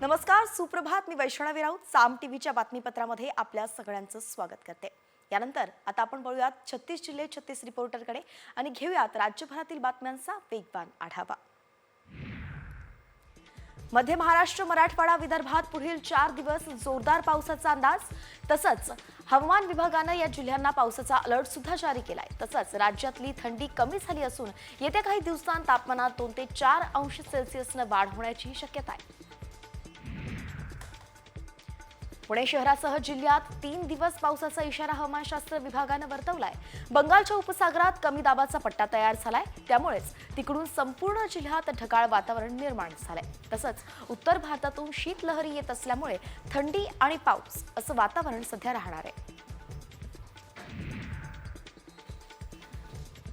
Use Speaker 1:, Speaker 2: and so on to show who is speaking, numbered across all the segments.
Speaker 1: नमस्कार, सुप्रभात. मी वैष्णवी राऊत साम टीव्हीच्या बातमीपत्रामध्ये आपल्या सगळ्यांचं स्वागत करते. यानंतर आता आपण बोलूयात 36 जिल्हे 36 रिपोर्टरकडे आणि घेऊयात राज्यभरातील बातम्यांचा वेगवान आढावा. मध्य महाराष्ट्र, मराठवाडा, विदर्भात पुढील 4 दिवस जोरदार पावसाचा अंदाज. तसंच हवामान विभागानं या जिल्ह्यांना पावसाचा अलर्ट सुद्धा जारी केलाय. तसंच राज्यातली थंडी कमी झाली असून येत्या काही दिवसांत तापमानात 2 ते 4 अंश सेल्सिअसनं वाढ होण्याची शक्यता आहे. पुणे शहरासह जिल्ह्यात 3 दिवस पावसाचा इशारा हवामानशास्त्र विभागानं वर्तवलाय. बंगालच्या उपसागरात कमी दाबाचा पट्टा तयार झालाय, त्यामुळेच तिकडून संपूर्ण जिल्ह्यात ढगाळ वातावरण निर्माण झालंय. तसंच उत्तर भारतातून शीतलहरी येत असल्यामुळे थंडी आणि पाऊस असं वातावरण सध्या राहणार आहे.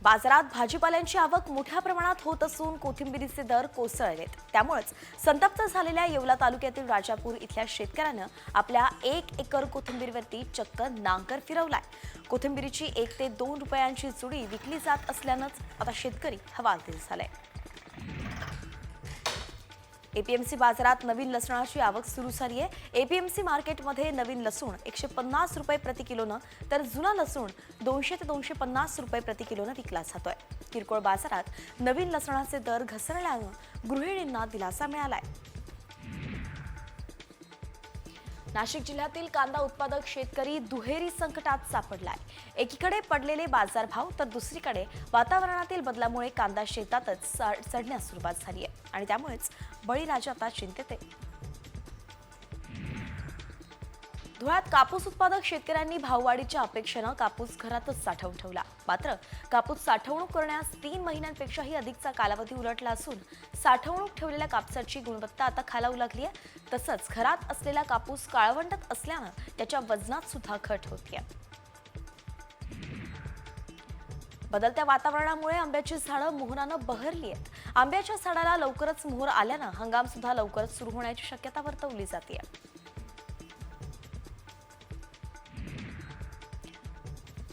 Speaker 1: बाजारात भाजीपाल्यांची आवक मोठ्या प्रमाणात होत असून कोथिंबिरीचे दर कोसळलेत. त्यामुळेच संतप्त झालेल्या येवला तालुक्यातील राजापूर इथल्या शेतकऱ्यानं आपल्या 1 एकर कोथिंबीरवरती चक्क नांगर फिरवलाय. कोथिंबिरीची 1 ते 2 रुपयांची जुडी विकली जात असल्यानंच आता शेतकरी हवालदिल झालाय. एपीएमसी बाजारात नवीन लसणाची आवक सुरू झाली आहे. एपीएमसी मार्केटमध्ये नवीन लसूण 150 रुपये प्रति किलोनं तर जुना लसूण 200 ते 250 रुपये प्रति किलोनं विकला जातोय. किरकोळ बाजारात नवीन लसणाचे दर घसरल्यानं गृहिणींना दिलासा मिळालाय. नाशिक जिल्ह्यातील कांदा उत्पादक शेतकरी दुहेरी संकटात सापडलाय. एकीकडे पडलेले बाजारभाव तर दुसरीकडे वातावरणातील बदलामुळे कांदा शेतातच सडण्यास सुरुवात झाली आहे आणि त्यामुळेच बळीराजा आता चिंतेत आहे. धुळ्यात कापूस उत्पादक शेतकऱ्यांनी भाववाढीच्या अपेक्षेनं कापूस घरातच साठवून ठेवला. मात्र कापूस साठवणूक करण्यास 3 महिन्यांपेक्षाही अधिकचा कालावधी उलटला असून साठवणूक ठेवलेल्या कापसाची गुणवत्ता आता खालावू लागली आहे. तसंच घरात असलेला कापूस काळवंडत असल्यानं त्याच्या वजनात सुद्धा घट होतीये. बदलत्या वातावरणामुळे आंब्याची झाडं मोहरानं बहरली आहेत. आंब्याच्या झाडाला लवकरच मोहर आल्यानं हंगाम सुद्धा लवकरच सुरू होण्याची शक्यता वर्तवली जाते.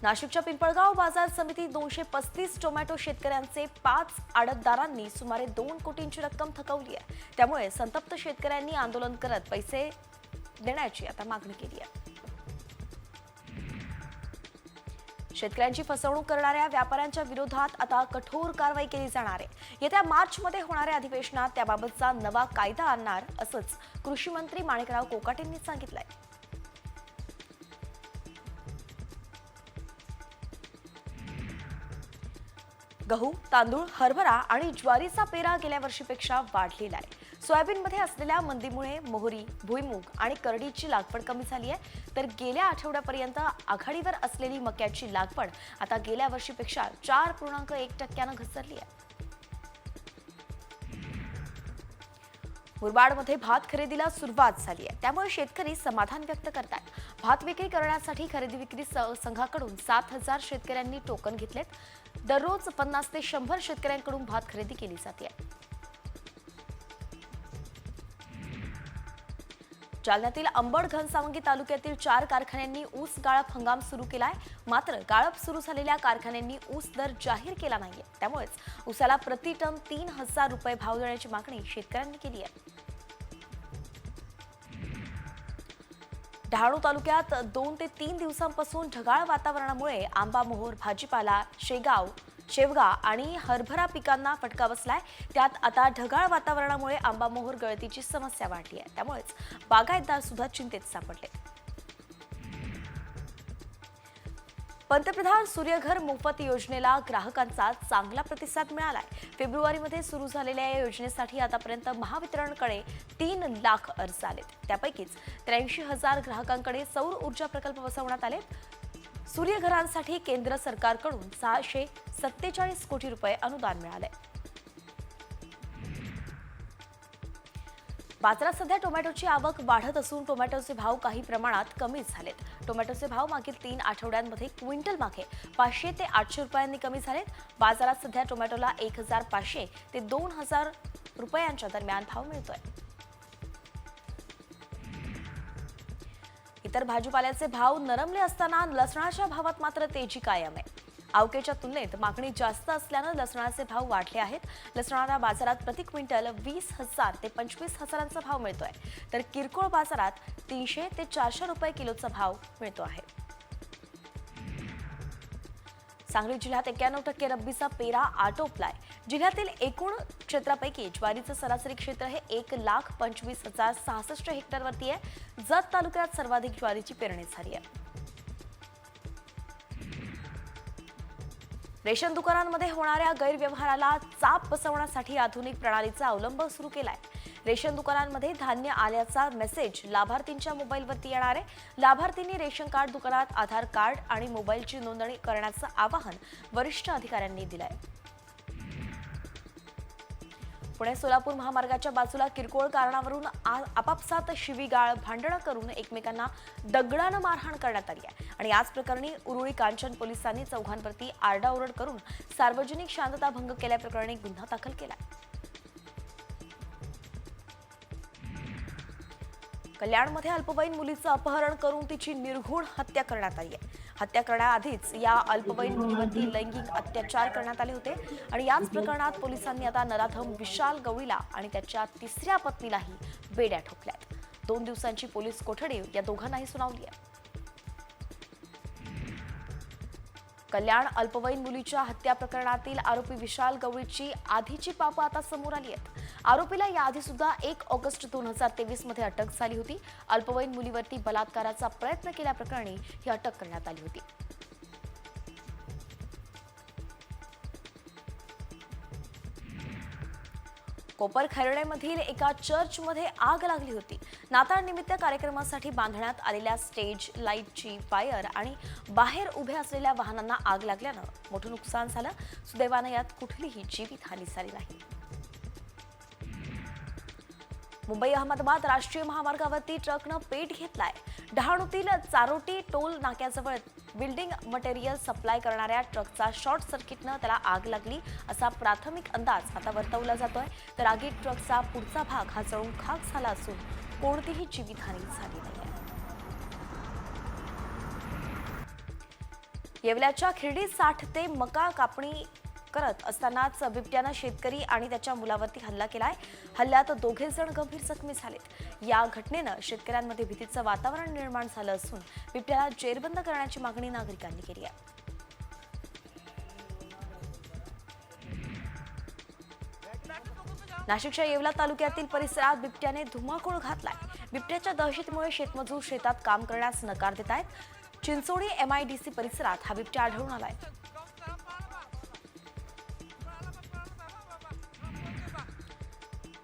Speaker 1: नाशिकच्या पिंपळगाव बाजार समिती 235 टोमॅटो शेतकऱ्यांचे 5 आडतदारांनी सुमारे 2 कोटींची रक्कम थकवली आहे. त्यामुळे संतप्त शेतकऱ्यांनी आंदोलन करत पैसे देण्याची आता मागणी केली आहे. शेतकऱ्यांची फसवणूक करणाऱ्या व्यापाऱ्यांच्या विरोधात आता कठोर कारवाई केली जाणार आहे. येत्या मार्चमध्ये होणाऱ्या अधिवेशनात त्याबाबतचा नवा कायदा आणणार असंच कृषी मंत्री माणिकराव कोकाटेंनी सांगितलंय. गहू, तांदूळ, हरभरा आणि ज्वारीचा पेरा गेल्या वर्षीपेक्षा वाढलेला आहे. सोयाबीनमध्ये असलेल्या मंदीमुळे मोहरी, भुईमूग आणि करडीची लागवड कमी झाली आहे. तर गेल्या आठवड्यापर्यंत आघाडीवर असलेली मक्याची लागवड आता गेल्या वर्षीपेक्षा 4.1% घसरली आहे. मुरबाडमध्ये भात खरेदीला सुरुवात झाली आहे, त्यामुळे शेतकरी समाधान व्यक्त करतात. भात विक्री करण्यासाठी खरेदी विक्री संघाकडून 7,000 शेतकऱ्यांनी टोकन घेतलेत. दररोज 50 ते 100 शेतकऱ्यांकडून भात खरेदी केली जाते. जालन्यातील अंबड घनसावंगी तालुक्यातील 4 कारखान्यांनी ऊस गाळप हंगाम सुरू केलाय. मात्र गाळप सुरू झालेल्या कारखान्यांनी ऊस दर जाहीर केला नाहीये. त्यामुळेच ऊसाला प्रति टन 3,000 रुपये भाव देण्याची मागणी शेतकऱ्यांनी केली आहे. डहाणू तालुक्यात 2 ते 3 दिवसांपासून ढगाळ वातावरणामुळे आंबा, मोहोर, भाजीपाला, शेवगा आणि हरभरा पिकांना फटका बसलाय. त्यात आता ढगाळ वातावरणामुळे आंबा, मोहोर गळतीची समस्या वाढली आहे. त्यामुळेच बागायतदार सुद्धा चिंतेत सापडले. पंतप्रधान सूर्यघर मोफत योजनेला ग्राहकांचा चांगला प्रतिसाद मिळालाय. फेब्रुवारीमध्ये सुरू झालेल्या या योजनेसाठी आतापर्यंत महावितरणकडे 3 लाख अर्ज आलेत. त्यापैकीच 83,000 ग्राहकांकडे सौर ऊर्जा प्रकल्प बसवण्यात आले. सूर्यघरांसाठी केंद्र सरकारकडून 647 कोटी रुपये अनुदान मिळाले. बाजारात सध्या टोमॅटोची आवक वाढत असून टोमॅटोचे भाव काही प्रमाणात कमी झालेत. टोमॅटोचे भाव मागील 3 आठवड्यांमध्ये क्विंटल मागे 500 ते 800 रुपयांनी कमी झालेत. बाजारात सध्या टोमॅटोला 1,500 ते 2,000 रुपयांच्या दरम्यान भाव मिळतोय. इतर भाजीपाल्याचे भाव नरमले असताना लसणाच्या भावात मात्र तेजी कायम आहे. आवकेच्या तुलनेत मागणी जास्त असल्यानं लसणाचे भाव वाढले आहेत. लसणाला बाजारात प्रति क्विंटल 20,000 ते 25,000चा भाव मिळतोय, तर किरकोळ बाजारात 300 ते 400 रुपये किलोचा भाव मिळतो आहे. सांगली जिल्ह्यात 91% रब्बीचा पेरा आटोपलाय. जिल्ह्यातील एकूण क्षेत्रापैकी ज्वारीचं सरासरी क्षेत्र हे 1,25,066 हेक्टरवरती आहे. जत तालुक्यात सर्वाधिक ज्वारीची पेरणी झाली आहे. रेशन दुकानांमध्ये होणाऱ्या गैरव्यवहाराला चाप बसवण्यासाठी आधुनिक प्रणालीचा अवलंब सुरू केलाय. रेशन दुकानांमध्ये धान्य आल्याचा मेसेज लाभार्थींच्या मोबाईलवरती येणार आहे. लाभार्थींनी रेशन कार्ड दुकानात आधार कार्ड आणि मोबाईलची नोंदणी करण्याचं आवाहन वरिष्ठ अधिकाऱ्यांनी दिलंय. पुणे सोलापूर महामार्गाच्या बाजूला किरकोळ कारणावरून आपापसात शिवीगाळ भांडणं करून एकमेकांना दगडानं मारहाण करण्यात आली आहे. आणि याच प्रकरणी उरुळी कांचन पोलिसांनी चौघांवरती आरडाओरड करून सार्वजनिक शांतता भंग केल्याप्रकरणी गुन्हा दाखल केला. कल्याणमध्ये अल्पवयीन मुलीचं अपहरण करून तिची निर्घृण हत्या करण्यात आली आहे. हत्या करण्याआधीच या अल्पवयीन मुलीवरती लैंगिक अत्याचार करण्यात आले होते. आणि याच प्रकरणात पोलिसांनी आता नराधम विशाल गवळीला आणि त्याच्या तिसऱ्या पत्नीलाही बेड्या ठोकल्यात. 2 दिवसांची पोलीस कोठडी या दोघांनाही सुनावली आहे. कल्याण अल्पवयीन मुलीच्या हत्या प्रकरणातील आरोपी विशाल गवळीची आधीची पापं आता समोर आली आहेत. आरोपीला याआधी सुद्धा 1 ऑगस्ट 2023 मध्ये अटक झाली होती. अल्पवयीन मुलीवरती बलात्काराचा प्रयत्न केल्याप्रकरणी ही अटक करण्यात आली होती. कोपर खैरडेमधील एका चर्चमध्ये आग लागली होती. नाताळनिमित्त कार्यक्रमासाठी बांधण्यात आलेल्या स्टेज लाईटची वायर आणि बाहेर उभे असलेल्या वाहनांना आग लागल्यानं मोठं नुकसान झालं. सुदैवानं यात कुठलीही जीवितहानी झाली नाही. मुंबई अहमदाबाद राष्ट्रीय महामार्गावरती ट्रकनं पेट घेतलाय. डहाणूतील चारोटी टोल नाक्याजवळ बिल्डिंग मटेरियल सप्लाय करणाऱ्या ट्रकचा शॉर्ट सर्किटनं त्याला आग लागली असा प्राथमिक अंदाज आता वर्तवला जातोय. तर आगीत ट्रकचा पुढचा भाग हा जळून खाक झाला असून कोणतीही जीवितहानी झाली नाही. येवल्याच्या खिरडी साठ ते मका कापणी करत असतानाच बिबट्यानं शेतकरी आणि त्याच्या मुलावरती हल्ला केलाय. हल्ल्यात 2 जण गंभीर जखमी झालेत. या घटनेनं शेतकऱ्यांमध्ये भीतीचं वातावरण निर्माण झालं असून बिबट्याला जेरबंद करण्याची मागणी नागरिकांनी केली आहे. नाशिकच्या येवला तालुक्यातील परिसरात बिबट्याने धुमाकूळ घातलाय. बिबट्याच्या दहशतीमुळे शेतमजूर शेतात काम करण्यास नकार देत आहेत. चिंचोडी MIDC परिसरात हा बिबट्या आढळून आलाय.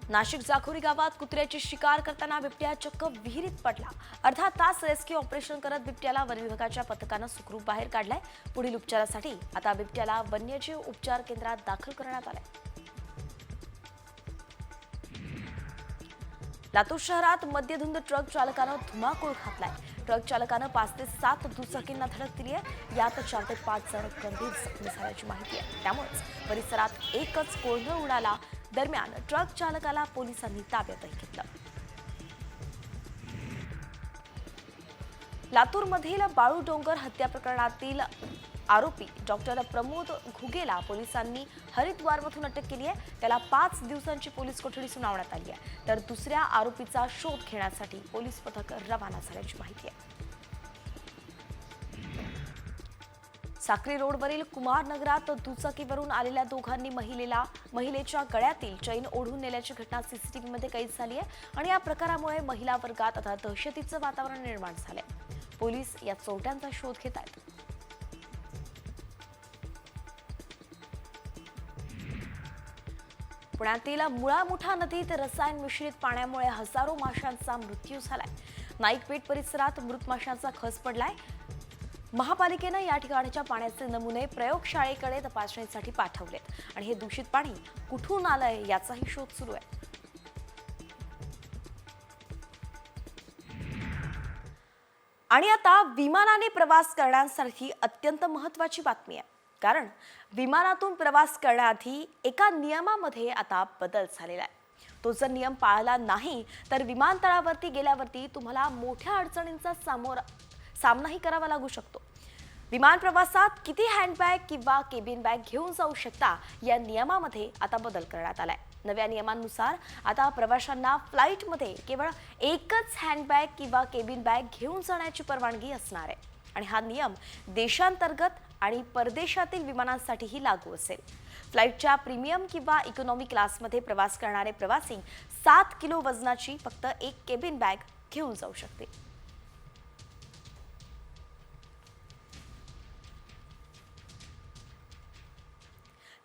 Speaker 1: नाशिक जाखोरी गावात कुत्र्याची शिकार करताना बिबट्या चक्क विहिरीत पडला. अर्धा तास रेस्क्यू ऑपरेशन करत बिबट्याला वन विभागाच्या पथकानं सुखरूप बाहेर काढलाय. पुढील उपचारासाठी आता बिबट्याला वन्यजीव उपचार केंद्रात दाखल करण्यात आलंय. लातूर शहरात मद्यधुंद ट्रक चालकानं धुमाकूळ घातलाय. ट्रक चालकानं 5 ते 7 दुचाकींना धडक दिली आहे. यात 4 ते 5 जण गंभीर जखमी झाल्याची माहिती आहे. त्यामुळेच परिसरात एकच गोंधळ उडाला. दरम्यान ट्रक चालकाला पोलिसांनी ताब्यातही घेतलं. लातूरमधील बाळू डोंगर हत्या प्रकरणातील आरोपी डॉक्टर प्रमोद घुगेला पोलिसांनी हरिद्वारमधून अटक केली आहे. त्याला 5 दिवसांची पोलीस कोठडी सुनावण्यात आली आहे. तर दुसऱ्या आरोपीचा शोध घेण्यासाठी पोलीस पथक रवाना झाल्याची माहिती आहे. साक्री रोडवरील कुमार नगरात दुचाकीवरून आलेल्या दोघांनी महिलेच्या गळ्यातील चैन ओढून नेल्याची घटना CCTV मध्ये कैद झाली आहे. आणि या प्रकारामुळे महिला वर्गात आता दहशतीचं वातावरण निर्माण झालंय. पोलीस या चोरट्यांचा शोध घेत आहेत. पुण्यातील मुळामुठा नदीत रसायन मिश्रित पाण्यामुळे हजारो माशांचा मृत्यू झालाय. नाईकपेठ परिसरात मृत माशांचा खच पडलाय. महापालिकेनं या ठिकाणच्या पाण्याचे नमुने प्रयोगशाळेकडे तपासणीसाठी पाठवलेत. आणि हे दूषित पाणी कुठून आलंय याचाही शोध सुरू आहे. आणि आता विमानाने प्रवास करण्यासाठी अत्यंत महत्त्वाची बातमी आहे. कारण विमानातून प्रवास करण्याआधी एका नियमामध्ये आता बदल झालेला आहे. तो जर नियम पाळला नाही तर विमानतळावरती गेल्यावरती तुम्हाला मोठ्या अडचणींचा सामनाही करावा लागू शकतो. विमान प्रवासात किती हँडबॅग किंवा केबिन बॅग घेऊन जाऊ शकता या नियमामध्ये आता बदल करण्यात आलाय. नव्या नियमांनुसार आता प्रवाशांना फ्लाईटमध्ये केवळ एकच हँडबॅग किंवा केबिन बॅग घेऊन जाण्याची परवानगी असणार आहे आणि हा नियम देशांतर्गत आणि परदेशातील विमानांसाठीही लागू असेल. फ्लाईटच्या प्रीमियम किंवा इकॉनॉमी क्लासमध्ये प्रवास करणारे प्रवासी 7 किलो वजनाची फक्त एक केबिन बॅग घेऊन जाऊ शकतील.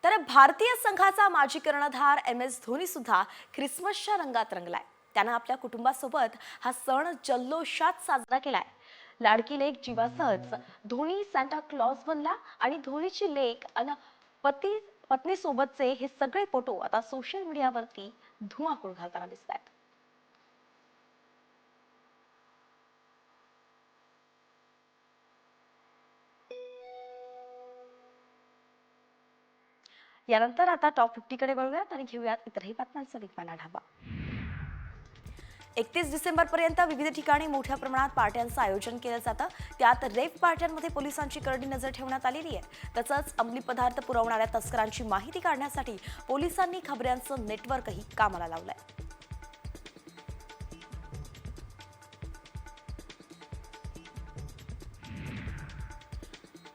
Speaker 1: तर भारतीय संघाचा माजी कर्णधार MS धोनी सुद्धा ख्रिसमसच्या रंगात रंगलाय. त्यानं आपल्या कुटुंबासोबत हा सण जल्लोषात साजरा केलाय. लाडकी लेक जीवासहच धोनी सांता क्लॉज बनला आणि धोनीची लेक आणि पत्नी सोबतचे हे सगळे फोटो आता सोशल मीडियावरती धुमाकूळ घालताना दिसतात. यानंतर आता टॉप 50 कडे वळूयात आणि घेऊयात इतरही बातम्यांचा वेगवान आढावा. 31 डिसेंबरपर्यंत विविध ठिकाणी मोठ्या प्रमाणात पार्ट्यांचं आयोजन केलं जातं. त्यात रेप पार्ट्यांमध्ये पोलिसांची करडी नजर ठेवण्यात आलेली आहे. तसंच अंमली पदार्थ पुरवणाऱ्या तस्करांची माहिती काढण्यासाठी पोलिसांनी खबऱ्यांचं नेटवर्कही कामाला लावलंय.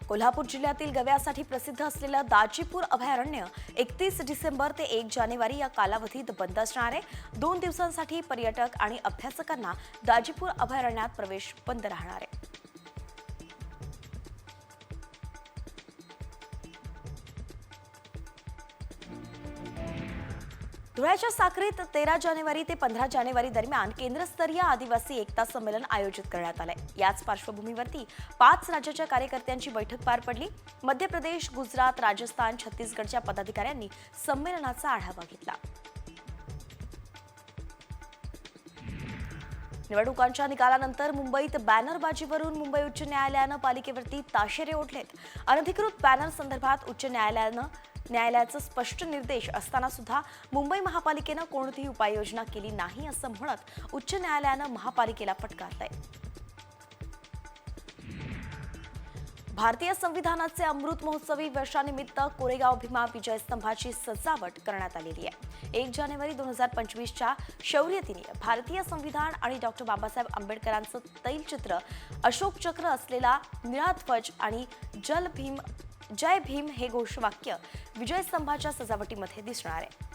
Speaker 1: कोल्हापूर जिल्ह्यातील गव्यासाठी प्रसिद्ध असलेलं दाजीपूर अभयारण्य 31 डिसेंबर ते 1 जानेवारी या कालावधीत बंद असणार आहे. 2 दिवसांसाठी पर्यटक आणि अभ्यासकांना दाजीपूर अभयारण्यात प्रवेश बंद राहणार आहे. धुळ्याच्या साक्रीत 13 जानेवारी ते 15 जानेवारी दरम्यान केंद्रस्तरीय आदिवासी एकता संमेलन आयोजित करण्यात आलंय. याच पार्श्वभूमीवरती 5 राज्याच्या कार्यकर्त्यांची बैठक पार पडली. मध्य प्रदेश, गुजरात, राजस्थान, छत्तीसगडच्या पदाधिकाऱ्यांनी संमेलनाचा आढावा घेतला. निवडणुकांच्या निकालानंतर मुंबईत बॅनरबाजीवरून मुंबई उच्च न्यायालयानं पालिकेवरती ताशेरे ओढलेत. अनधिकृत बॅनर संदर्भात उच्च न्यायालयाचं स्पष्ट निर्देश असताना सुद्धा मुंबई महापालिकेनं कोणतीही उपाययोजना केली नाही असं म्हणत उच्च न्यायालयानं महापालिकेला फटकारलंय. भारतीय संविधानाचे अमृत महोत्सवी वर्षानिमित्त कोरेगाव भीमा विजय स्तंभाची सजावट करण्यात आलेली आहे. 1 जानेवारी 2025च्या शौर्य दिनी भारतीय संविधान आणि डॉक्टर बाबासाहेब आंबेडकरांचं तैलचित्र, अशोक चक्र असलेला निळा ध्वज आणि जय भीम हे घोषवाक्य विजय स्तंभाच्या सजावटीमध्ये दिसणार आहे.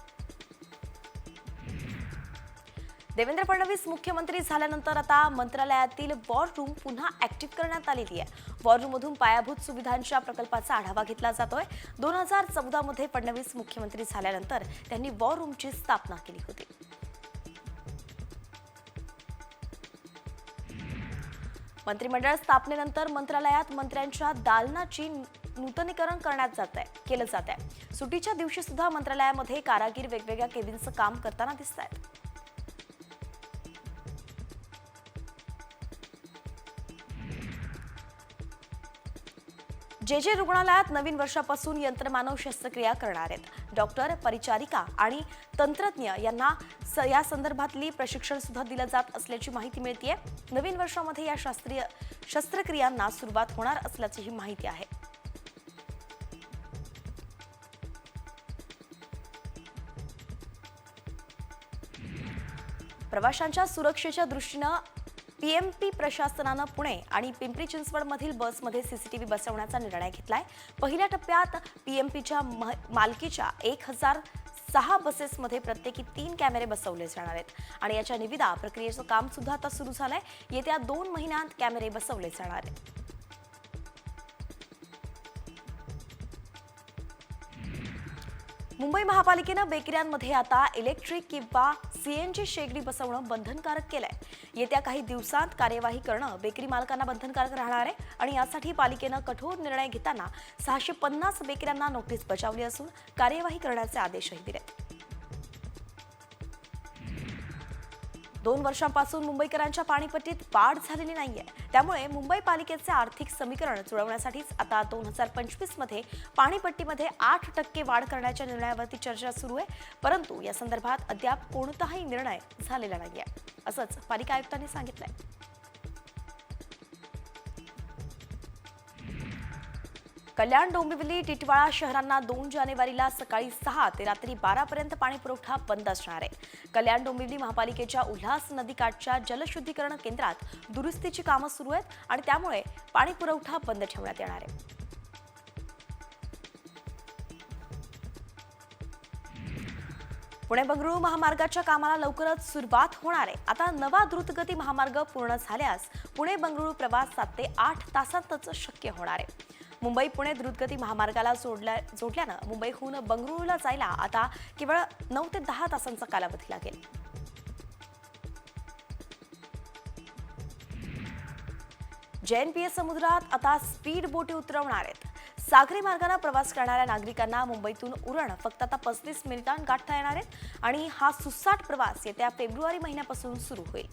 Speaker 1: देवेंद्र फडणवीस मुख्यमंत्री झाल्यानंतर आता मंत्रालयातील वॉर रूम पुन्हा ऍक्टिव्ह करण्यात आलेली आहे. वॉर रूममधून पायाभूत सुविधांच्या प्रकल्पाचा आढावा घेतला जातोय. 2014 मध्ये फडणवीस मुख्यमंत्री झाल्यानंतर त्यांनी वॉर रूमची स्थापना केली होती. मंत्रिमंडळ स्थापनेनंतर मंत्रालयात मंत्र्यांच्या दालनाची नूतनीकरण केलं जात आहे. सुट्टीच्या दिवशी सुद्धा मंत्रालयामध्ये कारागीर वेगवेगळ्या केबिनचं काम करताना दिसत आहेत. जे रुग्णालयात नवीन वर्षापासून यंत्रमानव शस्त्रक्रिया करणार आहेत. डॉक्टर, परिचारिका आणि तंत्रज्ञ यांना या संदर्भातली प्रशिक्षण सुद्धा दिलं जात असल्याची माहिती मिळतेय. नवीन वर्षामध्ये या शस्त्रक्रियांना सुरुवात होणार असल्याची ही माहिती आहे. प्रवाशांच्या सुरक्षेच्या दृष्टीनं PMP प्रशासनानं पुणे आणि पिंपरी चिंचवडमधील बसमध्ये CCTV बसवण्याचा निर्णय घेतलाय. पहिल्या टप्प्यात PMPच्या मालकीच्या 1006 बसेसमध्ये प्रत्येकी 3 कॅमेरे बसवले जाणार आहेत आणि याच्या निविदा प्रक्रियेचं काम सुद्धा आता सुरू झालंय. येत्या 2 महिन्यात कॅमेरे बसवले जाणार आहेत. मुंबई महापालिकेनं बेकऱ्यांमध्ये आता इलेक्ट्रिक किंवा CNG शेगडी बसवणं बंधनकारक केलंय. येत्या काही दिवसांत कार्यवाही करणं बेकरी मालकांना बंधनकारक राहणार आहे आणि यासाठी पालिकेनं कठोर निर्णय घेताना 650 बेकऱ्यांना नोटीस बजावली असून कार्यवाही करण्याचे आदेशही दिलेत. 2 वर्षांपासून मुंबईकरांच्या पाणीपट्टीत वाढ झालेली नाहीये. त्यामुळे मुंबई पालिकेचे आर्थिक समीकरण जुळवण्यासाठीच आता 2025 मध्ये पाणीपट्टीमध्ये 8% वाढ करण्याच्या निर्णयावरती चर्चा सुरू आहे. परंतु या संदर्भात अद्याप कोणताही निर्णय झालेला नाहीये असंच पालिका आयुक्तांनी सांगितलंय. कल्याण, डोंबिवली, टिटवाळा शहरांना 2 जानेवारीला सकाळी 6 ते रात्री 12 पर्यंत पाणी पुरवठा बंद असणार आहे. कल्याण डोंबिवली महापालिकेच्या उल्हास नदीकाठच्या जलशुद्धीकरण केंद्रात दुरुस्तीची कामं सुरू आहेत आणि त्यामुळे पाणी पुरवठा बंद ठेवण्यात येणार आहे. पुणे बंगळुरू महामार्गाच्या कामाला लवकरच सुरुवात होणार आहे. आता नवा द्रुतगती महामार्ग पूर्ण झाल्यास पुणे बंगळुरू प्रवास 7 ते 8 तासांतच शक्य होणार आहे. मुंबई पुणे द्रुतगती महामार्गाला जोडल्यानं मुंबईहून बंगळुरूला जायला आता केवळ 9 ते 10 तासांचा कालावधी लागेल. JNPA समुद्रात आता स्पीड बोटी उतरवणार आहेत. सागरी मार्गाने प्रवास करणाऱ्या नागरिकांना मुंबईतून उरण फक्त आता 35 मिनिटांत गाठता येणार आहे आणि हा सुसाट प्रवास येत्या फेब्रुवारी महिन्यापासून सुरू होईल.